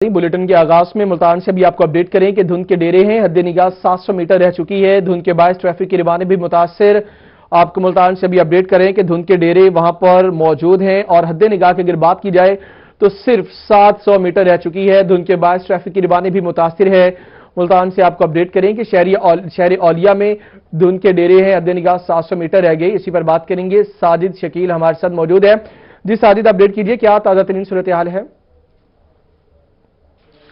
Bulletin के आगाज में मुल्तान से भी आपको अपडेट करें कि धुंध के डेरे हैं, हद निगाह 700 मीटर रह चुकी है। धुंध के बायस ट्रैफिक की रवानी भी मुतासिर। आपको मुल्तान से भी अपडेट करें कि धुंध के डेरे वहां पर मौजूद हैं और हद निगाह की अगर बात की जाए तो सिर्फ 700 मीटर रह चुकी है। धुंध के बायस ट्रैफिक की रवानी भी मुतासिर है। मुल्तान से आपको अपडेट करें कि शहर औलिया में धुंध के डेरे हैं, हद निगाह 700 मीटर रह गई। इसी पर बात करेंगे, साजिद शकील हमारे साथ मौजूद है। जी साजिद, अपडेट कीजिए, क्या ताज़ा तरीन सूरत हाल है?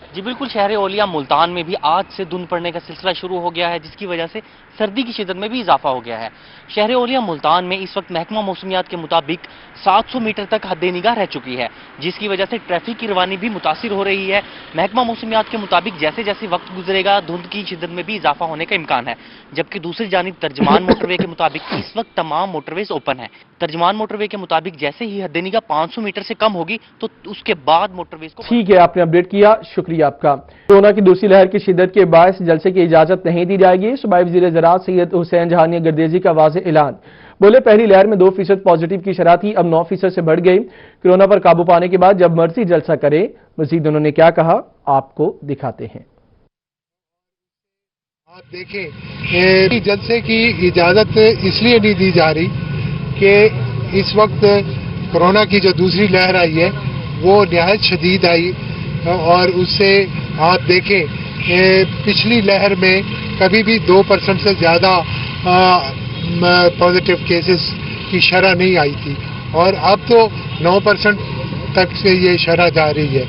जी बिल्कुल, शहर औलिया मुल्तान में भी आज से धुंध पड़ने का सिलसिला शुरू हो गया है, जिसकी वजह से सर्दी की शिद्दत में भी इजाफा हो गया है। शहर औलिया मुल्तान में इस वक्त महकमा मौसमियात के मुताबिक 700 मीटर तक हद निगाह रह चुकी है, जिसकी वजह से ट्रैफिक की रवानी भी मुतासिर हो रही है। महकमा मौसमियात के मुताबिक जैसे जैसे वक्त गुजरेगा धुंध की शिद्दत में भी इजाफा होने का इम्कान है। जबकि दूसरी जानिब तर्जमान मोटरवे के मुताबिक इस वक्त तमाम मोटरवेज ओपन है। तर्जमान मोटरवे के मुताबिक जैसे ही हद निगाह 500 मीटर से कम होगी तो उसके बाद मोटरवेज को। ठीक है, आपने अपडेट किया, शुक्रिया आपका। कोरोना की दूसरी लहर की शिद्दत के बायस जलसे की इजाजत नहीं दी जाएगी। सूबाई वज़ीर ज़राअत सैयद हुसैन जहानी गर्देजी का वाज़ेह ऐलान। बोले, पहली लहर में 2% पॉजिटिव की शरह थी, अब 9% से बढ़ गई। कोरोना पर काबू पाने के बाद जब मर्जी जलसा करे। मजीद उन्होंने क्या कहा, आपको दिखाते हैं। आप देखें, जलसे की इजाजत इसलिए नहीं दी जा रही कि इस वक्त कोरोना की जो दूसरी लहर आई है वो निहायत शदीद आई, और उससे आप देखें पिछली लहर में कभी भी 2% से ज़्यादा पॉजिटिव केसेस की शरह नहीं आई थी, और अब तो 9% तक से ये शरह जा रही है।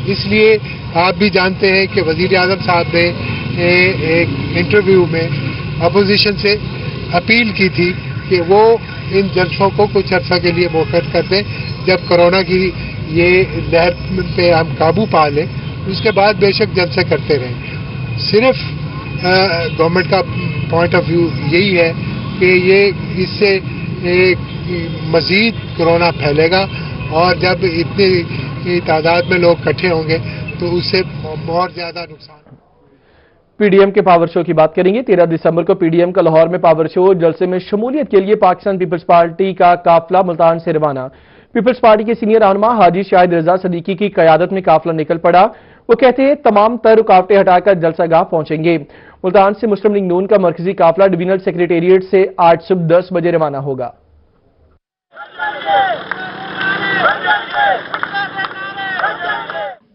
इसलिए आप भी जानते हैं कि वज़ीर आज़म साहब ने एक इंटरव्यू में अपोजिशन से अपील की थी कि वो इन जलसों को कुछ अर्सा के लिए मौखर कर दें। जब कोरोना की ये लहर पे हम काबू पा लें, उसके बाद बेशक जलसे करते रहें। सिर्फ गवर्नमेंट का पॉइंट ऑफ व्यू यही है कि ये इससे मज़ीद कोरोना फैलेगा, और जब इतनी तादाद में लोग इकट्ठे होंगे तो उससे और ज़्यादा नुकसान। पीडीएम के पावर शो की बात करेंगे। 13 दिसंबर को पीडीएम का लाहौर में पावर शो। जलसे में शमूलियत के लिए पाकिस्तान पीपल्स पार्टी का काफिला मुल्तान से रवाना। पीपल्स पार्टी के सीनियर रहनुमा हाजी शाहिद रजा सदीकी की क़यादत में काफिला निकल पड़ा। वो कहते हैं तमाम तर रुकावटें हटाकर जलसागाह पहुंचेंगे। मुल्तान से मुस्लिम लीग नून का मरकजी काफिला डिवीजनल सेक्रेटेरिएट से आज सुबह 10 बजे रवाना होगा।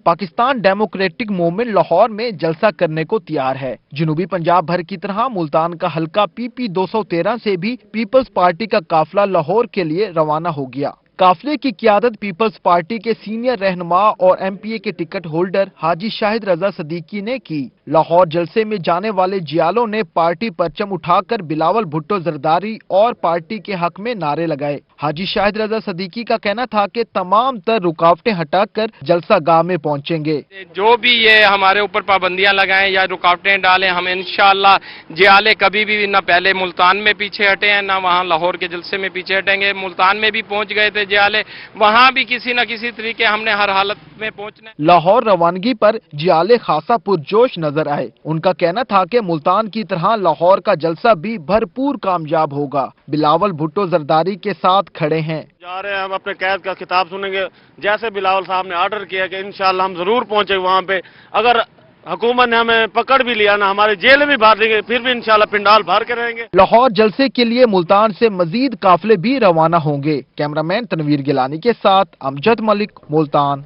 पाकिस्तान डेमोक्रेटिक मूवमेंट लाहौर में जलसा करने को तैयार है। जनूबी पंजाब भर की तरह मुल्तान का हल्का PP 213 से भी पीपल्स पार्टी का काफिला लाहौर के लिए रवाना हो गया। काफिले की क़यादत पीपल्स पार्टी के सीनियर रहनुमा और MPA के टिकट होल्डर हाजी शाहिद रजा सदीकी ने की। लाहौर जलसे में जाने वाले जियालों ने पार्टी परचम उठाकर बिलावल भुट्टो जरदारी और पार्टी के हक में नारे लगाए। हाजी शाहिद रजा सदीकी का कहना था कि तमाम तर रुकावटें हटाकर जलसा गाह में पहुंचेंगे। जो भी ये हमारे ऊपर पाबंदियां लगाएं या रुकावटें डालें, हम इंशाअल्लाह जियाले कभी भी न पहले मुल्तान में पीछे हटे हैं, न वहाँ लाहौर के जलसे में पीछे हटेंगे। मुल्तान में भी पहुंच गए थे जियाले, वहाँ भी किसी न किसी तरीके हमने हर हालत में पहुंचना। लाहौर रवानगी पर जियाले खासा पुरजोश नजर आए। उनका कहना था कि मुल्तान की तरह लाहौर का जलसा भी भरपूर कामयाब होगा। बिलावल भुट्टो जरदारी के साथ खड़े हैं। जा रहे हैं, हम अपने कैद का खिताब सुनेंगे। जैसे बिलावल साहब ने ऑर्डर किया कि इंशाअल्लाह हम जरूर पहुंचे वहाँ पे। अगर हुकूमत ने हमें पकड़ भी लिया ना, हमारे जेल भी भर देंगे, फिर भी इंशाअल्लाह पिंडाल भर के रहेंगे। लाहौर जलसे के लिए मुल्तान से मजीद काफिले भी रवाना होंगे। कैमरामैन तनवीर गिलानी के साथ अमजद मलिक, मुल्तान।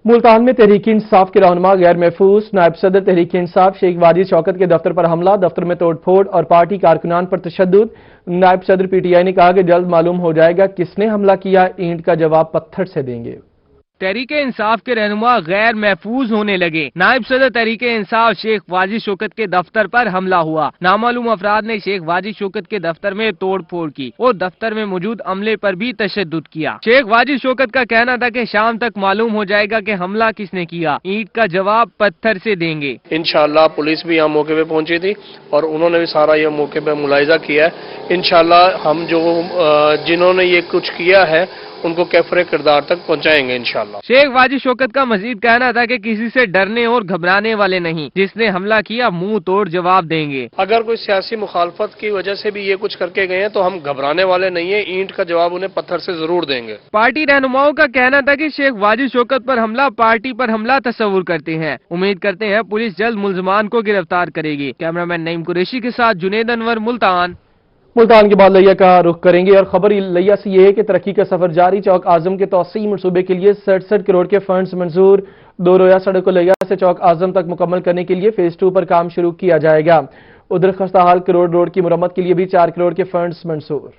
मुल्तान में तहरीक इंसाफ के रहनुमा गैर महफूज। नायब सदर तहरीक इंसाफ शेख वाजिद शौकत के दफ्तर पर हमला, दफ्तर में तोड़फोड़ और पार्टी कारकुनान पर तशद्दुद। नायब सदर PTI ने कहा कि जल्द मालूम हो जाएगा किसने हमला किया, ईंट का जवाब पत्थर से देंगे। तहरीके इंसाफ के रहनुमा गैर महफूज होने लगे। नायब सदर तहरीके इंसाफ शेख वाजिद शौकत के दफ्तर पर हमला हुआ। नामालूम अफराद ने शेख वाजिद शौकत के दफ्तर में तोड़ फोड़ की और दफ्तर में मौजूद अमले पर भी तशद्दुद किया। शेख वाजिद शौकत का कहना था कि शाम तक मालूम हो जाएगा कि हमला किसने किया, ईंट का जवाब पत्थर से देंगे। इंशाअल्लाह पुलिस भी यहाँ मौके पे पहुंची थी और उन्होंने भी सारा ये मौके पे मुलाहिजा किया है। इंशाअल्लाह हम जो जिन्होंने ये कुछ किया है उनको कैफरे किरदार तक पहुंचाएंगे इंशाल्लाह। शेख वाजी शौकत का मजीद कहना था कि किसी से डरने और घबराने वाले नहीं, जिसने हमला किया मुंह तोड़ जवाब देंगे। अगर कोई सियासी मुखालफत की वजह से भी ये कुछ करके गए हैं तो हम घबराने वाले नहीं है, ईंट का जवाब उन्हें पत्थर से जरूर देंगे। पार्टी रहनुमाओं का कहना था कि शेख वाजी शौकत पर हमला पार्टी पर हमला तस्वुर करते हैं। उम्मीद करते हैं पुलिस जल्द मुल्जिमान को गिरफ्तार करेगी। कैमरामैन नईम कुरैशी के साथ जुनेद अनवर, मुल्तान। मुल्तान के बाद लिया का रुख करेंगे और खबर लिया से ये है कि तरक्की का सफर जारी। चौक आजम के तौसीई मनसूबे के लिए 67 करोड़ के फंड्स मंजूर। 2 रोया सड़क को लिया से चौक आजम तक मुकम्मल करने के लिए फेज 2 पर काम शुरू किया जाएगा। उधर खस्ताहाल करोड़ रोड की मुरम्मत के लिए भी 4 करोड़ के फंड्स मंजूर।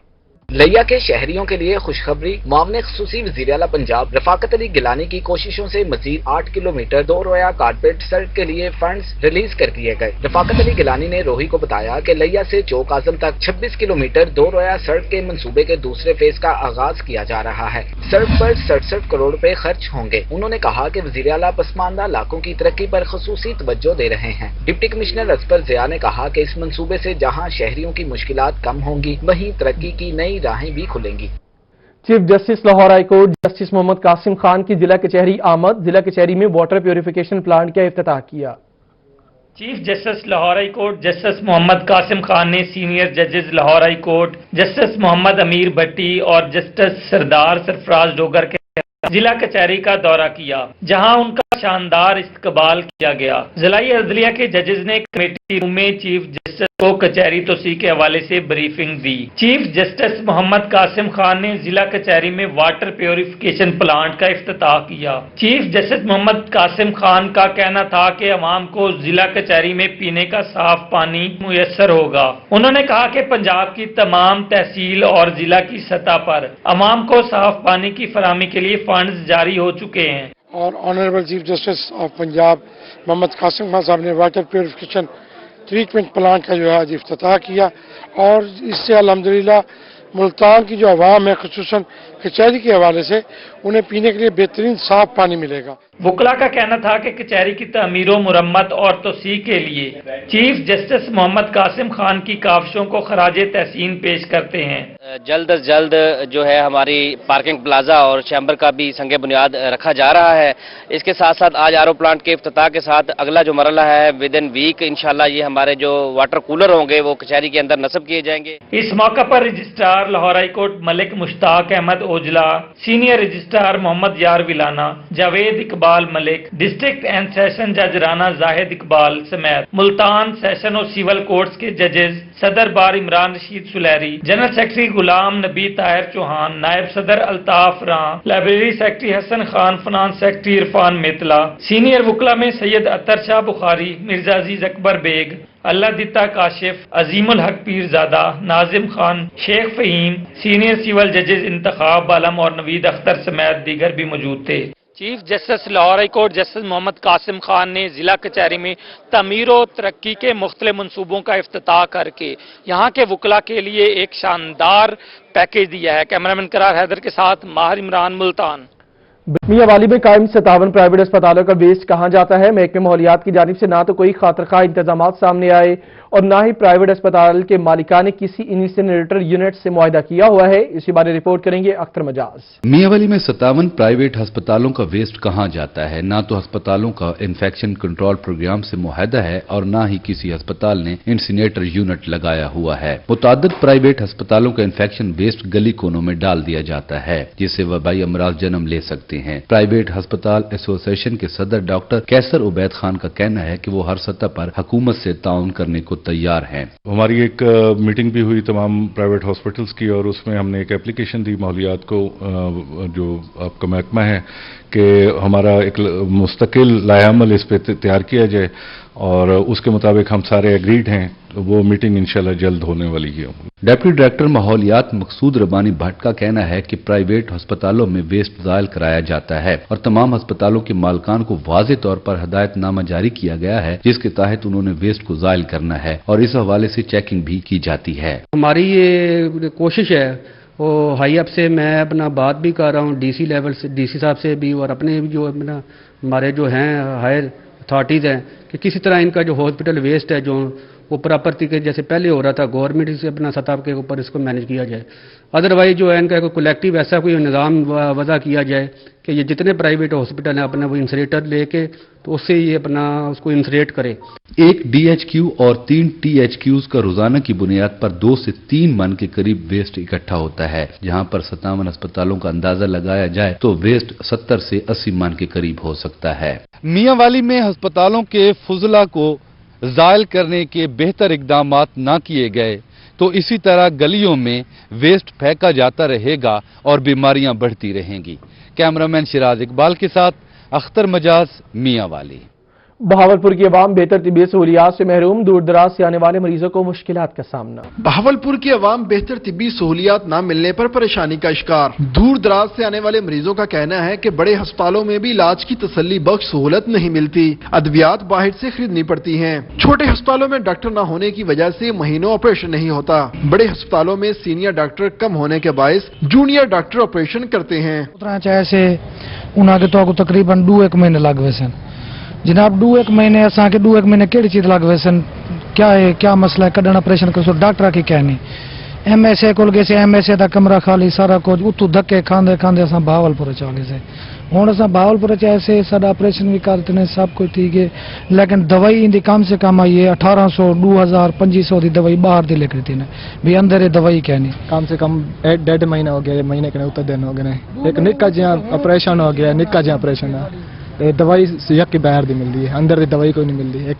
लिया के शहरियों के लिए खुशखबरी, मामले खसूसी वज़ीर आला पंजाब रफाकत अली गिलानी की कोशिशों से मजीद 8 किलोमीटर 2 रोया कारपेट सड़क के लिए फंड्स रिलीज कर दिए गए। रफाकत अली गिलानी ने रोही को बताया कि लिया से चौक आजम तक 26 किलोमीटर 2 रोया सड़क के मंसूबे के दूसरे फेज का आगाज किया जा रहा है। सड़क पर 67 करोड़ रुपए खर्च होंगे। उन्होंने कहा कि वज़ीर आला पसमानदा इलाकों की तरक्की पर खसूसी तवज्जो दे रहे हैं। डिप्टी कमिश्नर असफर ज़िया ने कहा कि इस मंसूबे से जहाँ शहरियों की मुश्किलात कम होंगी, वहीं तरक्की की नई राहें भी खुलेंगी। Chief justice Lahore high court justice Mohammad Qasim Khan की जिला कचहरी आमद। जिला कचहरी में वाटर प्यूरिफिकेशन प्लांट का इफ्तिताह किया। Chief justice Lahore high court justice Mohammad Qasim Khan ने सीनियर जजेस Lahore high court justice Mohammad Amir Bhatti और जस्टिस सरदार सरफराज डोगर के जिला कचहरी का दौरा किया, जहां उनका शानदार इस्तकबाल किया गया। जिलाई अदलिया के जजेस ने कमेटी रूम में चीफ जस्टिस को कचहरी तोसी के हवाले से ब्रीफिंग दी। चीफ जस्टिस मोहम्मद कासिम खान ने जिला कचहरी में वाटर प्योरिफिकेशन प्लांट का इफ्तिताह किया। चीफ जस्टिस मोहम्मद कासिम खान का कहना था कि अवाम को जिला कचहरी में पीने का साफ पानी मुयस्सर होगा। उन्होंने कहा कि पंजाब की तमाम तहसील और जिला की सतह पर अवाम को साफ पानी की फराहमी के लिए फंड्स जारी हो चुके हैं। और honourable chief justice of Punjab Mohammad Qasim Khan sahab ने वाटर प्योरिफिकेशन ट्रीटमेंट प्लांट का जो है आज इफ्तिताह किया और इससे अल्हम्दुलिल्लाह मुल्तान की जो आवाम है खुसूसन कचहरी के हवाले से उन्हें पीने के लिए बेहतरीन साफ पानी मिलेगा। वकला का कहना था कि कचहरी की तमीरो मुरम्मत और तोसी के लिए चीफ जस्टिस मोहम्मद कासिम खान की काविशों को खराजे तहसीन पेश करते हैं। जल्द अज जल्द जो है हमारी पार्किंग प्लाजा और चैम्बर का भी संगे बुनियाद रखा जा रहा है। इसके साथ साथ आज आरओ प्लांट के इफ्तिताह के साथ अगला जो मरला है विद इन वीक इंशाल्लाह ये हमारे जो वाटर कूलर होंगे वो कचहरी के अंदर नस्ब किए जाएंगे। इस मौका पर registrar Lahore high court Malik Mushtaq Ahmad Ojla, senior registrar Mohammad Yar विलाना, Javed Iqbal Malik, district and session जज राना जाहिद इकबाल समेत मुल्तान सेशन और सिविल कोर्ट्स के जजेस, सदर bar Imran Rashid Sulehri, general secretary Ghulam Nabi Tahir Chauhan, नायब सदर अल्ताफ रां, library secretary Hassan Khan, finance secretary Irfan मेतला, सीनियर वकला में सैयद अतर शाह बुखारी, मिर्जा अजीज अकबर बेग, अल्लाह दिता काशिफ, अजीमुल हक पीरजादा, नाजिम खान, शेख फहीम, सीनियर सिविल जजेस इंतखाब आलम और नवीद अख्तर समेत दीगर भी मौजूद थे। Chief justice Lahore high court justice Mohammad Qasim Khan ने जिला कचहरी में तमीर और तरक्की के मुख्तलिफ मनसूबों का इफ्तिताह करके यहाँ के वकला के लिए एक शानदार पैकेज दिया है। कैमरामैन करार हैदर के साथ माहिर इमरान, मुल्तान। मियां वाली में कायम 57 प्राइवेट अस्पतालों का वेस्ट कहां जाता है? महकमे माहौलियात की जानिब से ना तो कोई खातरखा इंतजाम सामने आए और ना ही प्राइवेट अस्पताल के मालिका ने किसी इंसिनरेटर यूनिट से मुआहदा किया हुआ है। इसी बारे रिपोर्ट करेंगे अख्तर मजाज। मियां वाली में 57 प्राइवेट अस्पतालों का वेस्ट कहां जाता है? ना तो अस्पतालों का इन्फेक्शन कंट्रोल प्रोग्राम से मुआहदा है और ना ही किसी अस्पताल ने इंसिनरेटर यूनिट लगाया हुआ है। मुतादिद प्राइवेट अस्पतालों का इन्फेक्शन वेस्ट गली कोनों में डाल दिया जाता है जिससे वबाई अमराज जन्म ले सकते हैं। प्राइवेट अस्पताल एसोसिएशन के सदर डॉक्टर कैसर उबैद खान का कहना है कि वो हर सतह पर हुकूमत से ताउन करने को तैयार हैं। हमारी एक मीटिंग भी हुई तमाम प्राइवेट हॉस्पिटल्स की और उसमें हमने एक एप्लीकेशन दी माहौलियात को, जो आपका महकमा है कि हमारा एक मुस्तकिल लायामल इस पे तैयार किया जाए और उसके मुताबिक हम सारे एग्रीड हैं। वो मीटिंग इंशाल्लाह जल्द होने वाली है। डिप्टी डायरेक्टर माहौलियात मकसूद रबानी भट्ट का कहना है कि प्राइवेट अस्पतालों में वेस्ट ज़ायल कराया जाता है और तमाम अस्पतालों के मालकान को वाज़ेह तौर पर हदायतनामा जारी किया गया है जिसके तहत उन्होंने वेस्ट को ज़ायल करना है और इस हवाले से चेकिंग भी की जाती है। हमारी ये कोशिश है वो हाई अप से मैं अपना बात भी कर रहा हूँ डीसी लेवल से, डीसी साहब से भी और अपने जो हमारे जो हैं हायर अथॉरिटीज़ हैं कि किसी तरह इनका जो हॉस्पिटल वेस्ट है जो वो प्रॉपर्टी के जैसे पहले हो रहा था गवर्नमेंट से अपना सतह के ऊपर इसको मैनेज किया जाए। अदरवाइज जो है इनका कोई कलेक्टिव ऐसा कोई निज़ाम वज़ा किया जाए कि ये जितने प्राइवेट हॉस्पिटल हैं अपना वो इंसरेटर लेके तो उससे ये अपना उसको इंसरेट करे। एक DHQ और 3 THQs का रोजाना की बुनियाद पर 2 से 3 मन के करीब वेस्ट इकट्ठा होता है। जहां पर 57 अस्पतालों का अंदाजा लगाया जाए तो वेस्ट 70 से 80 मन के करीब हो सकता है। मियांवाली में अस्पतालों के फुजला को ज़ायल करने के बेहतर इक़दामात न किए गए तो इसी तरह गलियों में वेस्ट फेंका जाता रहेगा और बीमारियां बढ़ती रहेंगी। कैमरामैन शिराज इकबाल के साथ अख्तर मजाज, मियांवाली। बहावलपुर की अवाम बेहतर तिब्बी सहूलियात से महरूम, दूर दराज से आने वाले मरीजों को मुश्किलात का सामना। बहावलपुर की अवाम बेहतर तिब्बी सहूलियात न मिलने पर परेशानी का शिकार। दूर दराज से आने वाले मरीजों का कहना है कि बड़े अस्पतालों में भी इलाज की तसल्ली बख्श सहूलत नहीं मिलती, अद्वियात बाहर से खरीदनी पड़ती हैं। छोटे अस्पतालों में डॉक्टर न होने की वजह से महीनों ऑपरेशन नहीं होता। बड़े अस्पतालों में सीनियर डॉक्टर कम होने के बायस जूनियर डॉक्टर ऑपरेशन करते हैं। तकरीबन 2-1 महीने लग वैसे जनाब 2-1 महीने असा के 2-1 महीने केड़ी चीज लग वैसन क्या है क्या मसला है कड़न ऑपरेशन कर सो डॉक्टर की क्या नहीं MSA कोल गए से MSA दा कमरा खाली सारा कुछ उतू धक्के खांदे खांदे असा बहावलपुर चले से हुण असा बहावलपुर ऐसे साडा ऑपरेशन भी करते ने सब कुछ ठीक है लेकिन दवाई इंदी कम से कम आई है 1800 2000 2500 दी दवाई बाहर दी लिख दी ने भी अंदर ये दवाई क्या नहीं कम से कम 1.5 महीना हो गया महीने के उतर दिन हो गए एक निक्का जिहा ऑपरेशन हो गया निक्का जिहा ऑपरेशन है दवाई सिहत की बाहर दी मिल रही है अंदर दी दवाई कोई नहीं मिल रही है।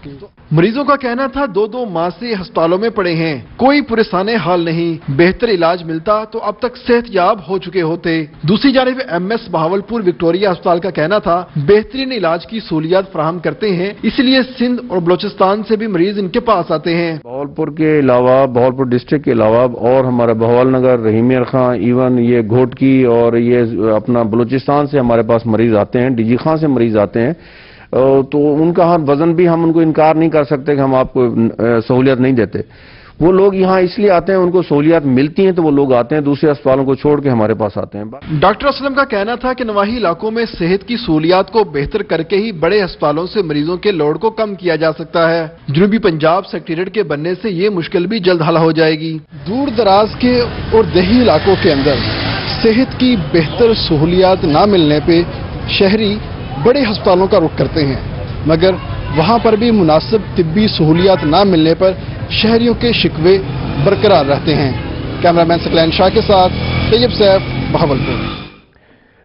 मरीजों का कहना था 2-2 माह से अस्पतालों में पड़े हैं, कोई पुरसाने हाल नहीं। बेहतर इलाज मिलता तो अब तक सेहतयाब हो चुके होते। दूसरी जानिब MS बहावलपुर विक्टोरिया अस्पताल का कहना था बेहतरीन इलाज की सहूलियात फराहम करते हैं, इसलिए सिंध और बलोचिस्तान से भी मरीज इनके पास आते हैं। बहावलपुर के अलावा बहावलपुर डिस्ट्रिक्ट के अलावा और हमारा बहावल नगर रहीमियर खां इवन ये घोटकी और ये अपना बलोचिस्तान से हमारे पास मरीज आते हैं, DG खां से मरीज आते हैं तो उनका हर वजन भी हम उनको इनकार नहीं कर सकते कि हम आपको सहूलियत नहीं देते। वो लोग यहाँ इसलिए आते हैं उनको सहूलियत मिलती हैं तो वो लोग आते हैं, दूसरे अस्पतालों को छोड़ के हमारे पास आते हैं। डॉक्टर असलम का कहना था कि नवाही इलाकों में सेहत की सहूलियात को बेहतर करके ही बड़े अस्पतालों से मरीजों के लोड को कम किया जा सकता है। जनूबी पंजाब सेक्रेटेरिएट के बनने से ये मुश्किल भी जल्द हल हो जाएगी। दूर दराज के और देही इलाकों के अंदर सेहत की बेहतर सहूलियात न मिलने पे शहरी बड़े अस्पतालों का रुख करते हैं, मगर वहां पर भी मुनासिब तिब्बी सहूलियात न मिलने पर शहरियों के शिकवे बरकरार रहते हैं। कैमरामैन सकलैन शाह के साथ तैयब सैफ, बहावलपुर।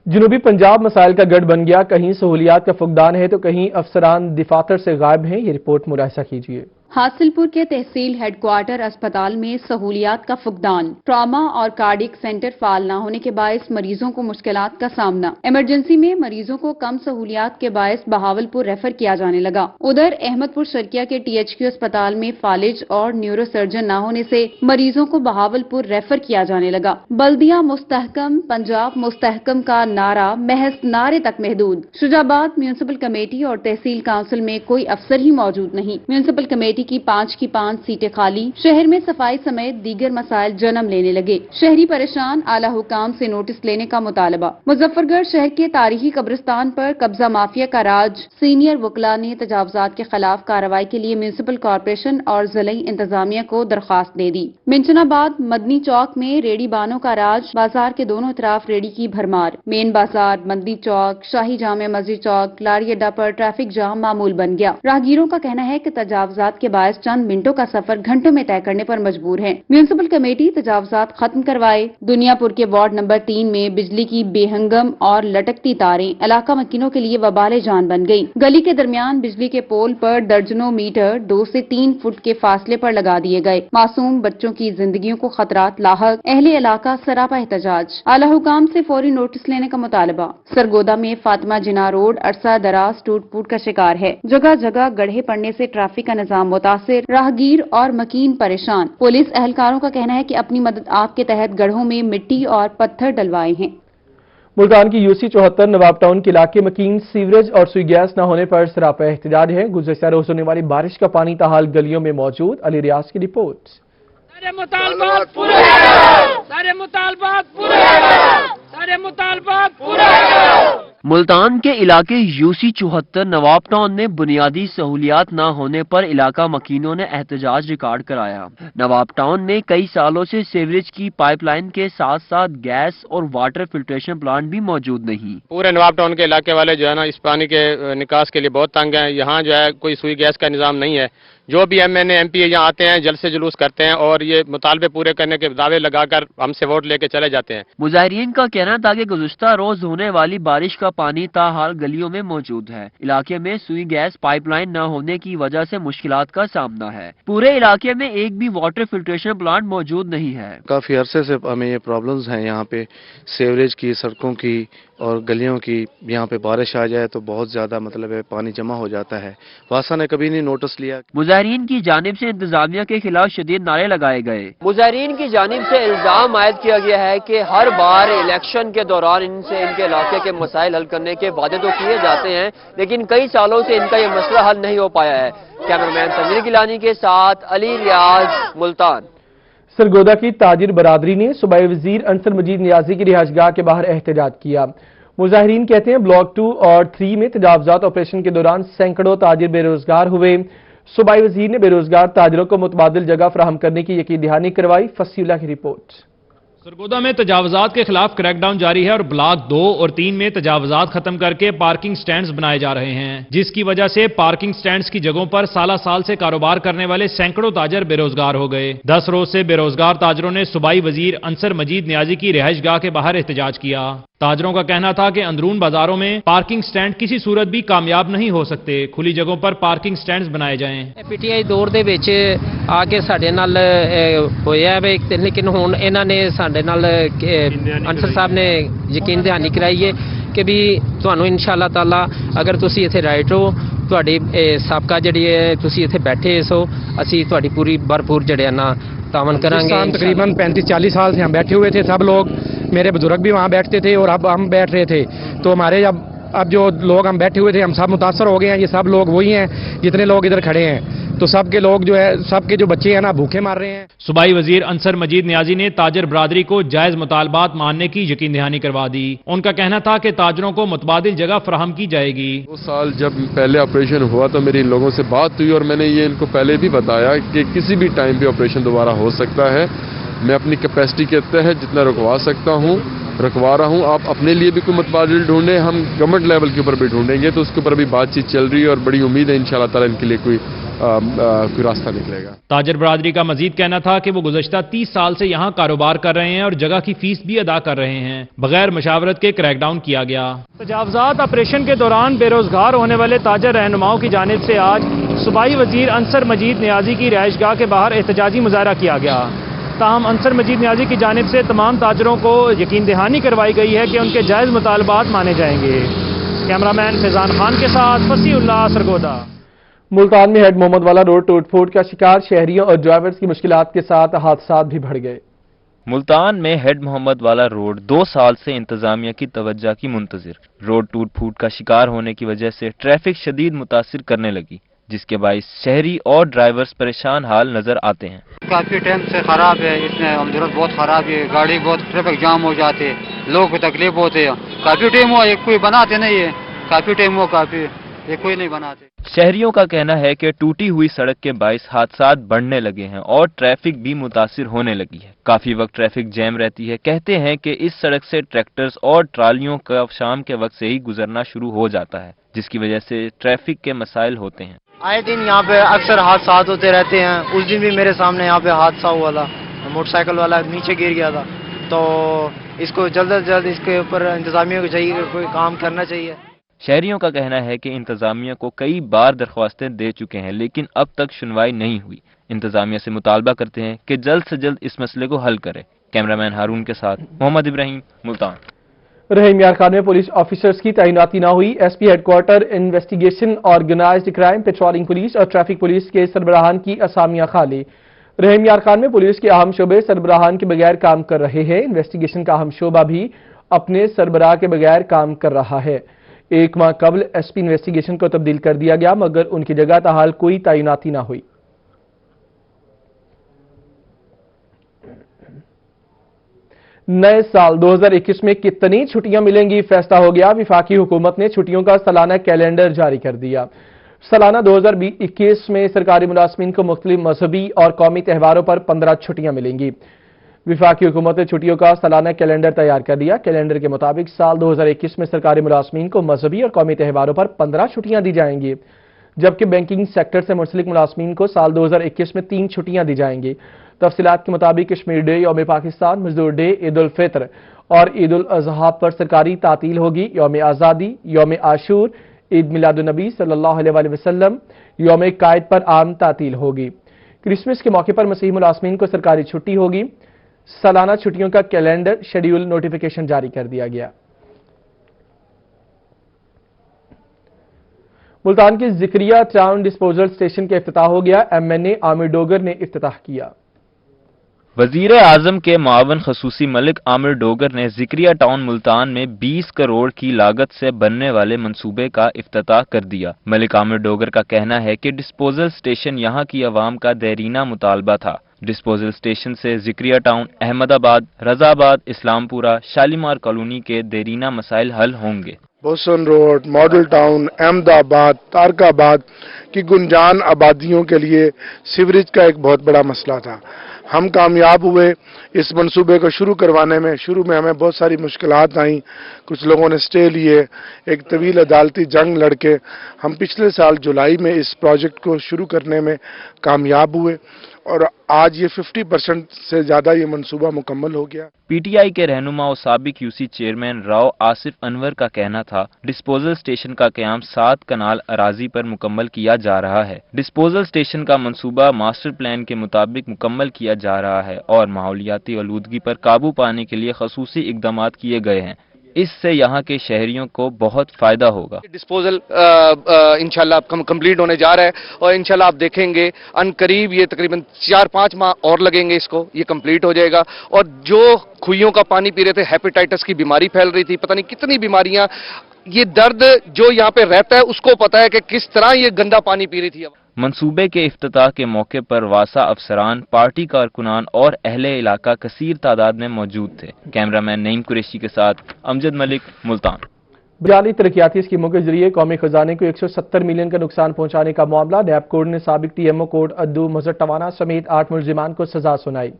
जनूबी पंजाब मसाइल का गढ़ बन गया, कहीं सहूलियात का फुकदान है तो कहीं अफसरान दिफातर से गायब हैं। ये रिपोर्ट मुलाहिजा कीजिए। हासिलपुर के तहसील हेडक्वार्टर अस्पताल में सहूलियात का फुकदान, ट्रॉमा और कार्डिक सेंटर फाल न होने के बायस मरीजों को मुश्किलात का सामना। इमरजेंसी में मरीजों को कम सहूलियात के बायस बहावलपुर रेफर किया जाने लगा। उधर अहमदपुर शर्किया के THQ अस्पताल में फालिज और न्यूरो सर्जन न होने से मरीजों को बहावलपुर रेफर किया जाने लगा। बल्दिया मुस्तहकम, पंजाब मुस्तहकम का नारा महज नारे तक महदूद। शुजाबाद म्यूनिसिपल कमेटी और तहसील काउंसिल में कोई अफसर ही मौजूद नहीं। म्यूनिसिपल कमेटी की 5 सीटें खाली। शहर में सफाई समेत दीगर मसाइल जन्म लेने लगे। शहरी परेशान, आला हुकाम से नोटिस लेने का मुतालबा। मुजफ्फरगढ़ शहर के तारीखी कब्रिस्तान पर कब्जा माफिया का राज। सीनियर वकला ने तजावजात के खिलाफ कार्रवाई के लिए म्यूनिसिपल कॉर्पोरेशन और जिला इंतजामिया को दरखास्त दे दी। मिंचनाबाद मदनी चौक में रेडी बानों का राज। बाजार के दोनों तरफ रेडी की भरमार। मेन बाजार, मदनी चौक, शाही जामे मस्जिद चौक, लारी अड्डा पर ट्रैफिक जाम मामूल बन गया। राहगीरों का कहना है कि तजावजात के बायस चंद मिनटों का सफर घंटों में तय करने पर मजबूर है। म्यूनिसिपल कमेटी तजावजात खत्म करवाए। दुनियापुर के वार्ड नंबर 3 में बिजली की बेहंगम और लटकती तारें इलाका मकीनों के लिए वबाले जान बन गयी। गली के दरमियान बिजली के पोल पर दर्जनों मीटर 2 से 3 फुट के फासले पर लगा दिए गए। मासूम बच्चों की जिंदगियों को खतरात लाहक। अहले इलाका सरापा एहतजाज। आला हुकाम से फौरी नोटिस लेने का मुतालबा। सरगोदा में फातिमा जिना रोड अरसा दराज टूट फूट का शिकार है। जगह जगह गड्ढे पड़ने से ट्रैफिक का निजाम मुतासिर, राहगीर और मकीन परेशान। पुलिस एहलकारों का कहना है कि अपनी मदद आप के तहत गढ़ों में मिट्टी और पत्थर डलवाए हैं। मुल्तान की UC 74 नवाब टाउन के इलाके मकीन सीवरेज और सुई गैस न होने पर सरापा एहतजाज है। गुज़श्ता रोज होने वाली बारिश का पानी ताहाल गलियों में मौजूद। अली रियाज की रिपोर्ट। सारे मुतालबात पूरे करो, सारे मुतालबात पूरे करो, सारे मुतालबात पूरे करो। ملتان کے علاقے UC 74 نواب ٹاؤن میں بنیادی سہولیات نہ ہونے پر علاقہ مکینوں نے احتجاج ریکارڈ کرایا۔ نواب ٹاؤن میں کئی سالوں سے سیوریج کی پائپ لائن کے ساتھ ساتھ گیس اور واٹر فلٹریشن پلانٹ بھی موجود نہیں۔ پورے نواب ٹاؤن کے علاقے والے جو ہے نا اس پانی کے نکاس کے لیے بہت تنگ ہیں۔ یہاں جو ہے کوئی سوئی گیس کا نظام نہیں ہے۔ جو بھی MNA MP یہاں آتے ہیں جلد سے جلوس کرتے ہیں اور یہ مطالبے پورے کرنے کے دعوے لگا کر ہم سے ووٹ لے کے چلے جاتے ہیں۔ مظاہرین کا کہنا تھا کہ گزشتہ روز ہونے والی بارش کا پانی تاحال گلیوں میں موجود ہے۔ علاقے میں سوئی گیس پائپ لائن نہ ہونے کی وجہ سے مشکلات کا سامنا ہے۔ پورے علاقے میں ایک بھی واٹر فلٹریشن پلانٹ موجود نہیں ہے۔ کافی عرصے سے ہمیں یہ پرابلمز ہیں یہاں پہ سیوریج کی، سڑکوں کی اور گلیوں کی۔ یہاں پہ بارش آ جائے تو بہت زیادہ مطلب ہے پانی جمع ہو جاتا ہے۔ واسا نے کبھی نہیں نوٹس لیا۔ مظاہرین کی جانب سے انتظامیہ کے خلاف شدید نعرے لگائے گئے۔ مظاہرین کی جانب سے الزام عائد کیا گیا ہے کہ ہر بار الیکشن کے دوران ان سے ان کے علاقے کے مسائل حل کرنے کے وعدے تو کیے جاتے ہیں لیکن کئی سالوں سے ان کا یہ مسئلہ حل نہیں ہو پایا ہے۔ کیمرمین تنویر گیلانی کے ساتھ علی ریاض، ملتان۔ سرگودا کی تاجر برادری نے صوبائی وزیر انصر مجید نیازی کی رہائش گاہ کے باہر احتجاج کیا۔ مظاہرین کہتے ہیں بلاک 2 اور 3 میں تجاوزات آپریشن کے دوران سینکڑوں تاجر بے روزگار ہوئے۔ صوبائی وزیر نے بے روزگار تاجروں کو متبادل جگہ فراہم کرنے کی یقین دہانی کروائی۔ فصیح اللہ کی رپورٹ۔ سرگودا میں تجاوزات کے خلاف کریک ڈاؤن جاری ہے اور بلاک 2 اور 3 میں تجاوزات ختم کر کے پارکنگ سٹینڈز بنائے جا رہے ہیں، جس کی وجہ سے پارکنگ سٹینڈز کی جگہوں پر سالہ سال سے کاروبار کرنے والے سینکڑوں تاجر بے روزگار ہو گئے۔ 10 روز سے بے روزگار تاجروں نے صوبائی وزیر انصر مجید نیازی کی رہائش گاہ کے باہر احتجاج کیا۔ تاجروں کا کہنا تھا کہ اندرون بازاروں میں پارکنگ سٹینڈ کسی صورت بھی کامیاب نہیں ہو سکتے، کھلی جگہوں پر پارکنگ سٹینڈز بنائے جائیں۔ PTI دور ਦੇ ਵਿੱਚ ਆ ਕੇ ਸਾਡੇ ਨਾਲ ਹੋਇਆ ਹੈ ਲੇਕਿਨ ਹੁਣ ਇਹਨਾਂ ਨੇ ਸਾਡੇ ਨਾਲ ਅੰਸਰ ਸਾਹਿਬ ਨੇ ਯਕੀਨ ਦਹਾਨੀ ਕਰਾਈ ਹੈ ਕਿ ਵੀ ਤੁਹਾਨੂੰ ਇਨਸ਼ਾਅੱਲਾ ਤਾਲਾ ਅਗਰ ਤੁਸੀਂ ਇੱਥੇ ਰਾਈਟ ਹੋ ਤੁਹਾਡੀ ਸਾਬਕਾ ਜਿਹੜੀ ਹੈ ਤੁਸੀਂ ਇੱਥੇ ਬੈਠੇ ਸੋ ਅਸੀਂ ਤੁਹਾਡੀ ਪੂਰੀ ਭਰਪੂਰ ਜਿਹੜੇ ਨਾ तावन करेंगे। तकरीबन 35-40 साल से हम बैठे हुए थे, सब लोग, मेरे बुजुर्ग भी वहाँ बैठते थे और अब हम बैठ रहे थे, तो हमारे अब जो लोग हम बैठे हुए थे हम सब मुतासर हो गए हैं। ये सब लोग वही हैं जितने लोग इधर खड़े हैं, तो सबके लोग जो है सबके जो बच्चे हैं ना भूखे मर रहे हैं। सूबाई वजीर अंसर मजीद नियाजी ने ताजर बरादरी को जायज मुतालबात मानने की यकीन दहानी करवा दी। उनका कहना था कि ताजरों को मुतबादिल जगह फराहम की जाएगी। 2 साल जब पहले ऑपरेशन हुआ तो मेरी इन लोगों से बात हुई और मैंने ये इनको पहले भी बताया कि किसी भी टाइम पे ऑपरेशन दोबारा हो सकता है। मैं अपनी कैपेसिटी के तहत जितना रुकवा सकता हूँ रखवा रहा हूँ। आप अपने लिए भी कोई मुतबादिल ढूंढें, हम गवर्नमेंट लेवल के ऊपर भी ढूंढेंगे, तो उसके ऊपर भी बातचीत चल रही है और बड़ी उम्मीद है इंशाअल्लाह ताला इनके लिए कोई रास्ता निकलेगा। ताजर बरादरी का मजीद कहना था कि वो गुज़श्ता 30 साल से यहाँ कारोबार कर रहे हैं और जगह की फीस भी अदा कर रहे हैं। बगैर मशावरत के क्रैकडाउन किया गया। तजावजात ऑपरेशन के दौरान बेरोजगार होने वाले ताजर रहनुमाओं की जानिब से आज सूबाई वजीर अंसर मजीद नियाजी की रिहाइशगाह के बाहर एहतजाजी मुजाहरा किया गया। ताहम अंसर मजीद नियाजी की जानिब से तमाम ताजरों को यकीन दहानी करवाई गई है कि उनके जायज़ मुतालबात माने जाएंगे। कैमरामैन फैजान खान के साथ फसीउल्लाह, सरगोदा। मुल्तान में हेड मोहम्मद वाला रोड टूट फूट का शिकार, शहरियों और ड्राइवर्स की मुश्किलात के साथ हादसात भी बढ़ गए। मुल्तान में हेड मोहम्मद वाला रोड 2 साल से इंतजामिया की तवज्जो की मुंतजिर। रोड टूट फूट का शिकार होने की वजह से ट्रैफिक शदीद मुतासिर करने लगी, जिसके बाइस शहरी और ड्राइवर्स परेशान हाल नजर आते हैं। काफी टाइम से खराब है, इसमें अमजरत बहुत खराब है, गाड़ी बहुत ट्रैफिक जाम हो जाते हैं, लोगों को तकलीफ होती है। काफी टाइम हुआ कोई बनाते नहीं है, काफी टाइम हुआ काफी ये कोई नहीं बनाते। शहरियों का कहना है कि टूटी हुई सड़क के बाइस हादसात बढ़ने लगे हैं और ट्रैफिक भी मुतासिर होने लगी है। काफी वक्त ट्रैफिक जैम रहती है। कहते हैं कि इस सड़क से ट्रैक्टर्स और ट्रालियों का शाम के वक्त से ही गुजरना शुरू हो जाता है, जिसकी वजह से ट्रैफिक के मसाइल होते हैं। आए दिन यहाँ पे अक्सर हादसा होते रहते हैं। उस दिन भी मेरे सामने यहाँ पे हादसा हुआ था, मोटरसाइकिल वाला नीचे गिर गया था। तो इसको जल्द से जल्द इसके ऊपर इंतजामिया को चाहिए, कोई काम करना चाहिए। शहरियों का कहना है कि इंतजामिया को कई बार दरख्वास्तें दे चुके हैं, लेकिन अब तक सुनवाई नहीं हुई। इंतजामिया से मुतालबा करते हैं कि जल्द से जल्द इस मसले को हल करे। कैमरामैन हारून के साथ मोहम्मद इब्राहिम, मुल्तान। रहीम यार खान में पुलिस ऑफिसर्स की तैनाती न हुई। SP headquarter investigation, organised crime, patrolling police और ट्रैफिक पुलिस के सरबराहान की असामियां खाली। रहीम यार खान में पुलिस के अहम शोबे सरबराहान के बगैर काम कर रहे हैं। इन्वेस्टिगेशन का अहम शोबा भी अपने सरबराह के बगैर काम कर रहा है। 1 माह कबल एसपी इन्वेस्टिगेशन को तब्दील कर दिया गया, मगर उनकी जगह ताहाल कोई तैनाती न हुई। नए साल 2021 में कितनी छुट्टियां मिलेंगी फैसला हो गया। विफाकी हुकूमत ने छुट्टियों का सालाना कैलेंडर जारी कर दिया। सालाना 2021 में सरकारी मुलाजमीन को मुख्तलिफ मजहबी और कौमी त्योहारों पर 15 छुट्टियां मिलेंगी। विफाकी हुकूमत ने छुट्टियों का सालाना कैलेंडर तैयार कर दिया। कैलेंडर के मुताबिक साल 2021 में सरकारी मुलाजमीन को मजहबी और कौमी त्योहारों पर 15 छुट्टियां दी जाएंगी, जबकि बैंकिंग सेक्टर से मुंसलिक मुलाजमीन को साल 2021 में 3 छुट्टियां दी जाएंगी। तफसीलात के मुताबिक कश्मीर डे, यौम पाकिस्तान, मजदूर डे, ईद उल फित्र और ईद उल अजहा पर सरकारी तातील होगी। यौम आज़ादी, यौम आशूर, ईद मिलादुन्नबी सल्लल्लाहु अलैहि वसल्लम, यौम कायद पर आम तातील होगी। क्रिसमस के मौके पर मसीही मुलाजमीन को सरकारी छुट्टी होगी। सालाना छुट्टियों का कैलेंडर शेड्यूल नोटिफिकेशन जारी कर दिया गया। मुल्तान के जिक्रिया टाउन डिस्पोजल स्टेशन का इफ्तिताह हो गया। MNA आमिर डोगर ने इफ्तिताह किया। वजीर आजम के मुआवन खसूसी मलिक आमिर डोगर ने जिक्रिया टाउन मुल्तान में 20 करोड़ की लागत से बनने वाले मंसूबे का इफ्तिताह कर दिया। मलिक आमिर डोगर का कहना है कि डिस्पोजल स्टेशन यहां की आवाम का देरीना मुतालबा था। डिस्पोजल स्टेशन से जिक्रिया टाउन, अहमदाबाद, रजाबाद, इस्लामपुरा, शालीमार कॉलोनी के देरीना मसाइल हल होंगे। Bosan road, model town, Ahmedabad, Tarkabad की गुंजान आबादियों के लिए सीवरेज का एक बहुत बड़ा मसला था। हम कामयाब हुए इस मंसूबे को शुरू करवाने में। शुरू में हमें बहुत सारी मुश्किलात आई, कुछ लोगों ने स्टे लिए, एक तवील अदालती जंग लड़के हम पिछले साल जुलाई में इस प्रोजेक्ट को शुरू करने में कामयाब हुए और आज ये 50% से ज्यादा ये मंसूबा मुकम्मल हो गया। PTI के रहनुमा और साबिक UC चेयरमैन राव आसिफ अनवर का कहना था, डिस्पोजल स्टेशन का क़याम 7 कनाल अराजी पर मुकम्मल किया जा रहा है। डिस्पोजल स्टेशन का मंसूबा मास्टर प्लान के मुताबिक मुकम्मल किया जा रहा है और माहौलियाती आलूदगी पर काबू पाने के लिए खसूसी इक़दामात किए गए हैं। इससे यहाँ के शहरियों को बहुत फायदा होगा। डिस्पोजल इंशाल्लाह कंप्लीट होने जा रहा है और इंशाल्लाह आप देखेंगे अनकरीब ये तकरीबन 4-5 माह और लगेंगे, इसको ये कंप्लीट हो जाएगा। और जो खुइयों का पानी पी रहे थे, हेपेटाइटिस की बीमारी फैल रही थी, पता नहीं कितनी बीमारियां, ये दर्द जो यहाँ पे रहता है उसको पता है कि किस तरह ये गंदा पानी पी रही थी। मंसूबे के इफ्तिताह के मौके पर वासा अफसरान, पार्टी कारकुनान और अहले इलाका कसीर तादाद में मौजूद थे। कैमरामैन नईम कुरैशी के साथ अमजद मलिक, मुल्तान। जाली तरक्याती स्कीमों के जरिए कौमी खजाने को 170 मिलियन का नुकसान पहुंचाने का मामला। नैब कोर्ट ने साबिक TMO कोर्ट अद्दू मजहर टवाना समेत 8 मुलजिमान को सजा सुनाई।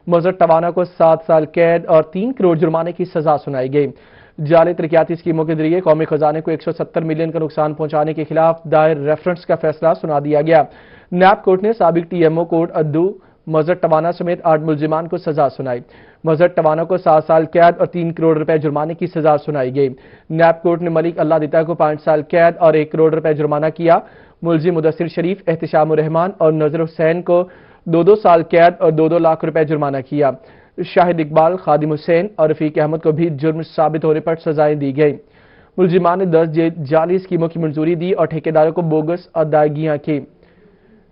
मजहर टवाना को 7 साल कैद और 3 करोड़ जुर्माने की सजा सुनाई गई। जाली तरक्याती स्कीमों के जरिए कौमी खजाने को 170 मिलियन का नुकसान पहुंचाने के खिलाफ दायर रेफरेंस का फैसला सुना दिया गया। नैब कोर्ट ने साबिक TMO कोर्ट अद्दू मजहर टवाना समेत 8 मुलजिमान को सजा सुनाई। मजहर टवाना को 7 साल कैद और 3 करोड़ रुपए जुर्माने की सजा सुनाई गई। नैब कोर्ट ने मलिक अल्लाह दिता को 5 साल कैद और 1 करोड़ रुपए जुर्माना किया। मुलजिम मुदस्सिर शरीफ, एहतिशामुर रहमान और नजर हुसैन को 2-2 साल कैद और 2-2 लाख रुपए जुर्माना किया। शाहिद इकबाल, खादिम हुसैन और रफीक अहमद को भी जुर्म साबित होने पर सजाएं दी गई। मुलजिमान ने 10 जाली स्कीमों की मंजूरी दी और ठेकेदारों को बोगस अदायगियां की।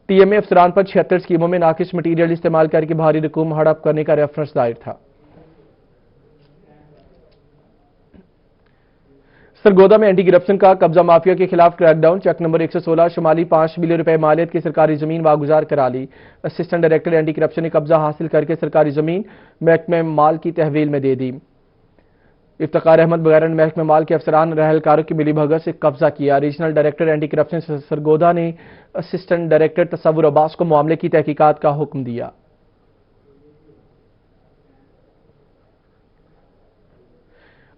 TMA अफसरान पर 76 स्कीमों में नाकिस मटीरियल इस्तेमाल करके भारी रकूम हड़प करने का रेफरेंस दायर था। सरगोदा में एंटी करप्शन का कब्जा माफिया के खिलाफ क्रैकडाउन। चेक नंबर 116 शुमाली 5 मिलियन रुपए मालियत की सरकारी जमीन वागुजार करा ली। असिस्टेंट डायरेक्टर एंटी करप्शन ने कब्जा हासिल करके सरकारी जमीन महकमे माल की तहवील में दे दी। इफ्तिखार अहमद वगैरह ने महकमे माल के अफसरान रहलकारों की मिलीभगत से कब्जा किया। Regional director anti corruption Sargodha ने असिस्टेंट डायरेक्टर तसव्वुर अब्बास को मामले की तहकीकात का हुक्म दिया।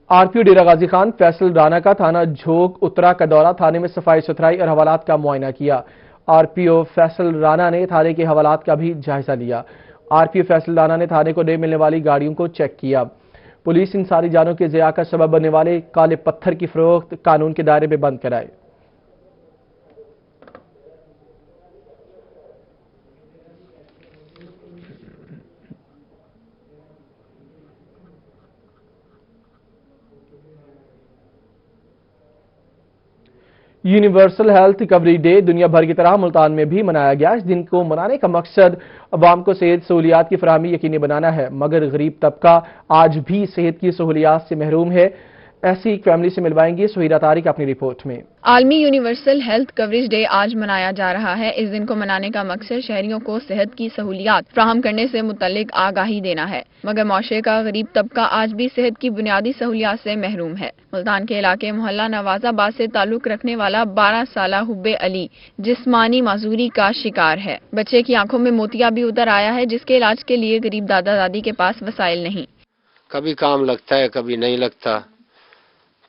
RPO डेरा गाजी खान फैसल राना का थाना झोक उत्तरा का दौरा, थाने में सफाई सुथराई और हवालात का मुआयना किया। RPO फैसल राना ने थाने के हवालात का भी जायजा लिया। RPO फैसल राना ने थाने को नए मिलने वाली गाड़ियों को चेक किया। पुलिस इंसानी जानों के ज़िया का सबब बनने वाले काले पत्थर की फरोख्त कानून के दायरे में बंद कराए। यूनिवर्सल हेल्थ रिकवरी डे दुनिया भर की तरह मुल्तान में भी मनाया गया। इस दिन को मनाने का मकसद अवाम को सेहत सहूलियात की फराहमी यकीनी बनाना है, मगर गरीब तबका आज भी सेहत की सहूलियात से महरूम है। ऐसी एक फैमिली से मिलवाएंगे सुहीरा तारिक अपनी रिपोर्ट में। आलमी यूनिवर्सल हेल्थ कवरेज डे आज मनाया जा रहा है। इस दिन को मनाने का मकसद शहरियों को सेहत की सहूलियात फ्राहम करने से मुतल्लिक आगाही देना है, मगर माशरे का गरीब तबका आज भी सेहत की बुनियादी सहूलियात से महरूम है। मुल्तान के इलाके मोहल्ला नवाजाबाद से ताल्लुक रखने वाला 12 साला हुब्बे अली जिस्मानी माजूरी का शिकार है। बच्चे की आंखों में मोतिया भी उतर आया है, जिसके इलाज के लिए गरीब दादा दादी के पास वसाइल नहीं। कभी काम लगता है, कभी नहीं लगता,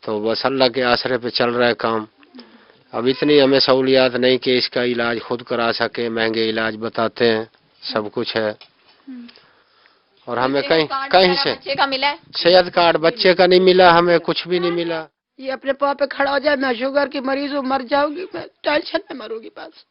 तो बस अल्लाह के आसरे पे चल रहा है काम। अब इतनी हमें सहूलियात नहीं कि इसका इलाज खुद करा सके, महंगे इलाज बताते हैं, सब कुछ है और हमें कहीं से बच्चे का मिला है, सेहत कार्ड बच्चे का नहीं मिला, हमें कुछ भी नहीं मिला। ये अपने पाँव पे खड़ा हो जाए, मैं शुगर की मरीज हूँ, मर जाऊंगी, मैं टेंशन में मरूंगी बस।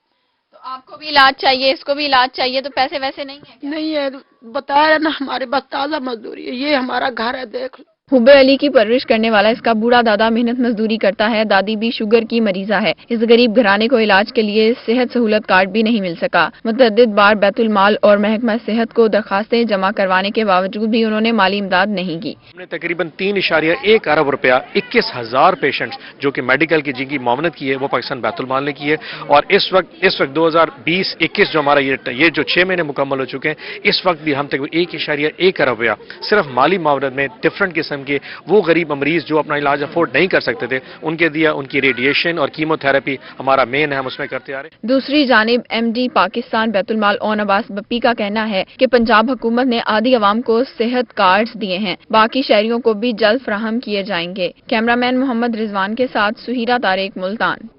तो आपको भी इलाज चाहिए, इसको भी इलाज चाहिए, तो पैसे वैसे नहीं है? नहीं है, बताया ना, हमारे बस ताज़ा मजदूरी है, ये हमारा घर है, देख लो। हुब्बे अली की परवरिश करने वाला इसका बूढ़ा दादा मेहनत मजदूरी करता है, दादी भी शुगर की मरीजा है। इस गरीब घराने को इलाज के लिए सेहत सहूलत कार्ड भी नहीं मिल सका। मुतअद्दिद बार बैतुल माल और महकमा सेहत को दरखास्तें जमा करवाने के बावजूद भी उन्होंने माली इमदाद नहीं की। हमने तकरीबन 3.1 अरब रुपया 21,000 पेशेंट्स जो कि मेडिकल की जिनकी मामनत की है वो पाकिस्तान बैतुल माल ने की है। और इस वक्त 2020-21 जो हमारा ये जो 6 महीने मुकम्मल हो चुके हैं, इस वक्त भी हम तकरीबन 1.1 अरब रुपया सिर्फ माली मामनत में डिफरेंट किस्म के वो गरीब मरीज जो अपना इलाज अफोर्ड नहीं कर सकते थे उनके दिया, उनकी रेडिएशन और कीमोथेरेपी हमारा मेन है, हम उसमें करते आ रहे हैं। दूसरी जानिब MD पाकिस्तान बैतुल माल ओन अब्बास बप्पी का कहना है कि पंजाब हुकूमत ने आधी अवाम को सेहत कार्ड्स दिए हैं, बाकी शहरियों को भी जल्द फराहम किए जाएंगे। कैमरामैन मोहम्मद रिजवान के साथ सुहीरा तारिक, मुल्तान।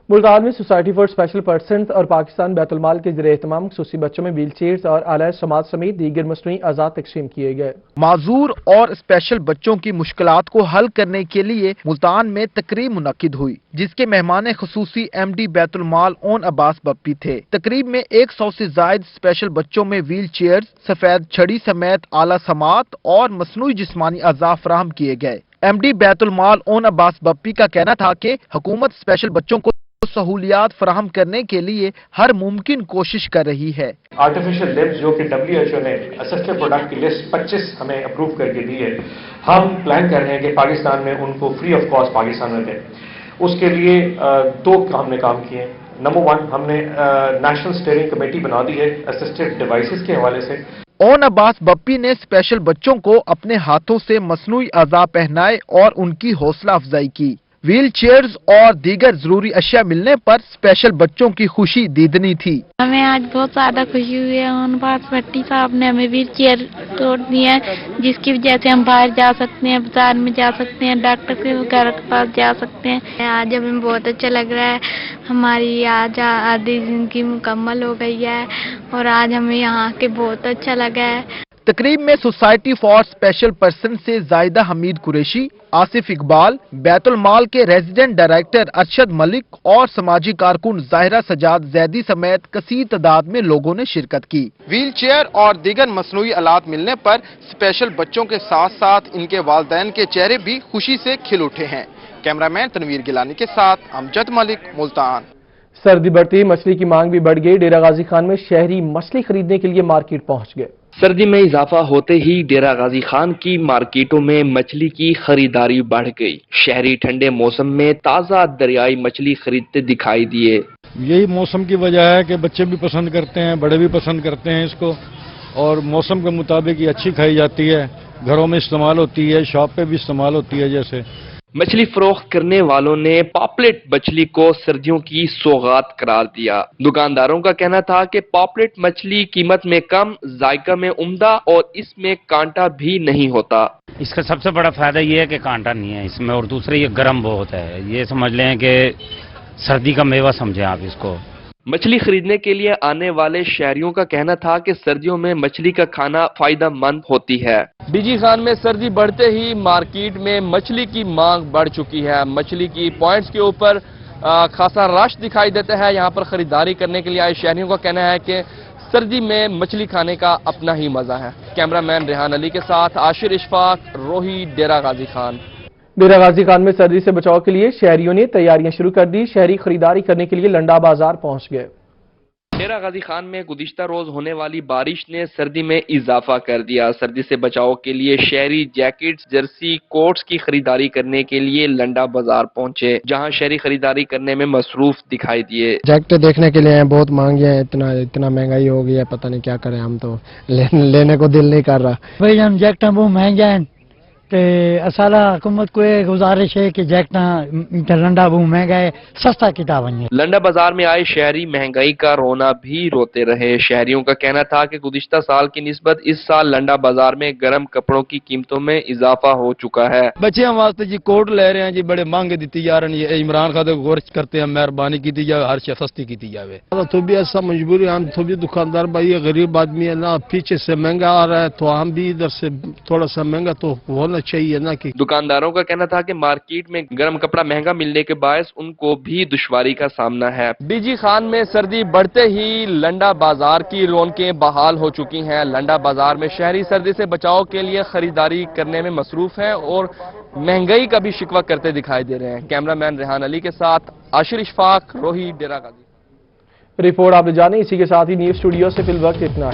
मुल्तान में सोसाइटी फॉर स्पेशल पर्सन्स और पाकिस्तान बैतुल माल के ज़रिए एहतमाम खुसूसी बच्चों में व्हील चेयर्स और आला समाज समेत दीगर मसनूई आज़ाद तकसीम किए गए। माजूर और स्पेशल बच्चों की मुश्किलात को हल करने के लिए मुल्तान में तकरीब मुनक्किद हुई, जिसके मेहमान खुसूसी MD बैतुल माल ओन अब्बास बप्पी थे। तकरीब में 100 से जायद स्पेशल बच्चों में व्हील चेयर्स, सफेद छड़ी समेत आला समात और मसनूई जिस्मानी अज़ा फराहम किए गए। MD बैतुल माल ओन अब्बास बप्पी का कहना था कि हुकूमत स्पेशल बच्चों को सहूलियात फराहम करने के लिए हर मुमकिन कोशिश कर रही है। आर्टिफिशियल लिम्स जो कि WHO ने असिस्टेड प्रोडक्ट की लिस्ट 25 हमें अप्रूव करके दी है, हम प्लान कर रहे हैं कि पाकिस्तान में उनको फ्री ऑफ कॉस्ट पाकिस्तान में दें। उसके लिए 2 हमने काम किए। नंबर 1, हमने नेशनल स्टीयरिंग कमेटी बना दी है असिस्टेड डिवाइसेस के हवाले से। ओन अब्बास बप्पी ने स्पेशल बच्चों को अपने हाथों से मसनूई अज़ा पहनाए और उनकी हौसला अफजाई की। व्हील चेयर्स और दीगर जरूरी अशिया मिलने पर स्पेशल बच्चों की खुशी दीदनी थी। हमें आज बहुत ज्यादा खुशी हुई है। ओन अब्बास बप्पी साहब ने हमें व्हील चेयर तोड़ दी है, जिसकी वजह से हम बाहर जा सकते हैं, बाजार में जा सकते हैं, डॉक्टर के वगैरह के पास जा सकते हैं। आज हमें बहुत अच्छा लग रहा है, हमारी आज आधी जिंदगी मुकम्मल हो गई है और आज हमें यहाँ के बहुत अच्छा लगा है। तकरीब में सोसाइटी फॉर स्पेशल पर्सन से जायदा हमीद कुरैशी, आसिफ इकबाल, बैतुल माल के रेजिडेंट डायरेक्टर अरशद मलिक और समाजी कारकुन जाहिरा सजाद जैदी समेत कसीर तादाद में लोगों ने शिरकत की। व्हील चेयर और दीगर मसनूई आलात मिलने पर स्पेशल बच्चों के साथ साथ इनके वालिदैन के चेहरे भी खुशी से खिल उठे हैं। कैमरामैन तनवीर गिलानी के साथ अमजद मलिक, मुल्तान। सर्दी बढ़ती, मछली की मांग भी बढ़ गई। डेरा गाजी खान में शहरी मछली खरीदने के लिए मार्केट पहुंच गए। सर्दी में इजाफा होते ही डेरा गाजी खान की मार्केटों में मछली की खरीदारी बढ़ गई। शहरी ठंडे मौसम में ताज़ा दरियाई मछली खरीदते दिखाई दिए। यही मौसम की वजह है कि बच्चे भी पसंद करते हैं, बड़े भी पसंद करते हैं इसको, और मौसम के मुताबिक ये अच्छी खाई जाती है, घरों में इस्तेमाल होती है, शॉप पे भी इस्तेमाल होती है। जैसे मछली फरोख्त करने वालों ने पॉपलेट मछली को सर्दियों की सौगात करार दिया। दुकानदारों का कहना था कि पॉपलेट मछली कीमत में कम, जायका में उम्दा और इसमें कांटा भी नहीं होता। इसका सबसे बड़ा फायदा ये है कि कांटा नहीं है इसमें, और दूसरे ये गर्म बहुत है। ये समझ लें कि सर्दी का मेवा समझें आप इसको। मछली खरीदने के लिए आने वाले शहरियों का कहना था कि सर्दियों में मछली का खाना फायदेमंद होती है। डीजी खान में सर्दी बढ़ते ही मार्केट में मछली की मांग बढ़ चुकी है। मछली की पॉइंट्स के ऊपर खासा रश दिखाई देता है। यहाँ पर खरीदारी करने के लिए आए शहरियों का कहना है कि सर्दी में मछली खाने का अपना ही मजा है। कैमरामैन रेहान अली के साथ आशिर इशफाक, रोही, डेरा गाजी खान। डेरा गाजी खान में सर्दी से बचाव के लिए शहरियों ने तैयारियां शुरू कर दी। शहरी खरीदारी करने के लिए लंडा बाजार पहुंच गए। डेरा गाजी खान में गुज़िश्ता रोज होने वाली बारिश ने सर्दी में इजाफा कर दिया। सर्दी से बचाव के लिए शहरी जैकेट्स, जर्सी, कोट्स की खरीदारी करने के लिए लंडा बाजार पहुंचे, जहां शहरी खरीदारी करने में मसरूफ दिखाई दिए। जैकेट देखने के लिए बहुत महंगी है, इतना महंगाई हो गई है, पता नहीं क्या करें, हम तो लेने को दिल नहीं कर रहा। भाई हम जैकेट बहुत महंगे हैं, असाला हुकूमत को एक गुजारिश है कि जैकटा लंडा बहुत महंगा है, सस्ता किताब है। लंडा बाजार में आए शहरी महंगाई का रोना भी रोते रहे। शहरियों का कहना था कि गुज़िश्ता साल की निस्बत इस साल लंडा बाजार में गर्म कपड़ों की कीमतों में इजाफा हो चुका है। बच्चों वास्ते जी कोट ले रहे हैं जी, बड़े महंगे दी जा रहे हैं। इमरान खान को गुजारिश करते हैं मेहरबानी की जाए, हर चीज सस्ती की जाए। तो भी ऐसा मजबूरी, हम तो भी दुकानदार भाई गरीब आदमी है ना, पीछे से महंगा आ रहा है तो हम भी इधर से थोड़ा सा महंगा तो होना चाहिए ना। कि दुकानदारों का कहना था कि मार्केट में गर्म कपड़ा महंगा मिलने के बायस उनको भी दुश्वारी का सामना है। बीजी खान में सर्दी बढ़ते ही लंडा बाजार की रौनकें बहाल हो चुकी हैं। लंडा बाजार में शहरी सर्दी से बचाव के लिए खरीदारी करने में मसरूफ हैं और महंगाई का भी शिकवा करते दिखाई दे रहे हैं। कैमरामैन रेहान अली के साथ आशिर इशफाक, रोही, डेरा गाजी। रिपोर्ट आपने जानी। इसी के साथ ही न्यूज स्टूडियो से फिल वक्त इतना है।